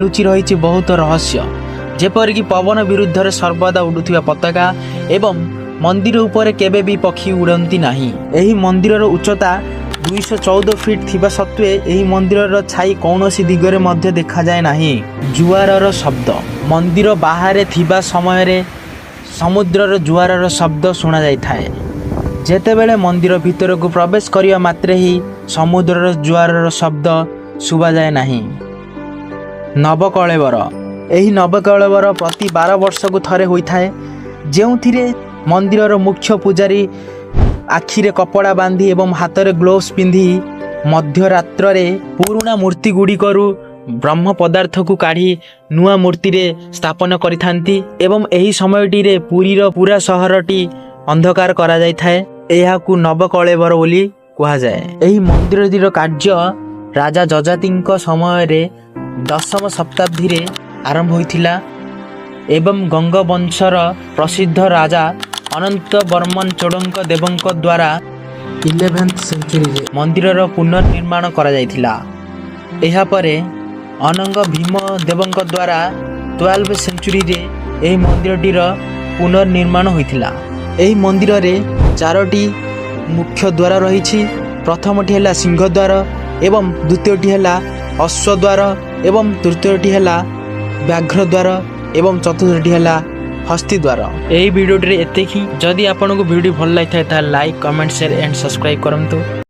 लुचि रही बहुत रहस्य जेपरिक पवन विरुद्ध सर्वदा उड़ुवा पताका एवं मंदिर उपर केबे भी पक्षी उड़ती नहीं। यही मंदिर उच्चता 214 फीट थिबा सत्वे यही मंदिर छाई कौन सी दिगरे मध्य देखा जाए नहीं। जुआरर शब्द मंदिर बाहर थिबा समय रे समुद्रर जुआरर शब्द शुणा जाई थाए। जेतेबेले मंदिर भीतर को प्रवेश करिया मात्रे ही समुद्रर जुआरर शब्द शुभा जाए नहीं। नवकलेवर यही नवकलेवर प्रति 12 वर्ष को थरे होता है जो मंदिर मुख्य पुजारी आखिरे कपड़ा बांधी एवं हाथ में ग्लोव्स पिंधि मध्यरात्र पुराणा मूर्ति गुड़िकरू ब्रह्म पदार्थ को काढ़ी नुआ मूर्ति रे स्थापन करिथांती एवं एही समयटी पुरीर पूरा सहरटी अंधकार करा जाय थाए। एहाकू नवकलेवर बोली कहा जाए। एही मंदिर कार्य राजा जजातिंक समय रे 10वीं शताब्दी रे आरंभ होइथिला एवं गंगवंशर प्रसिद्ध राजा अनंत वर्मन चोड़ंक देवंक द्वारा 11th सेंचुरी मंदिरर पुनर्निर्माण करा जायथिला। एहा परे अनंग भीम देवंक द्वारा 12th सेंचुरी रे एही मंदिरटीर पुनर्निर्माण होइथिला। एही मंदिर रे 4टी मुख्य द्वार रही। प्रथमटी है सिंह द्वार एवं द्वितीयटी है अश्वद्वार एवं तृतीयटी है व्याघ्र द्वार एवं चतुर्थटी है हस्ती द्वार। यही वीडियो एतिकी। जदि आपको वीडियो भल लगी था like comment share and subscribe करंतु।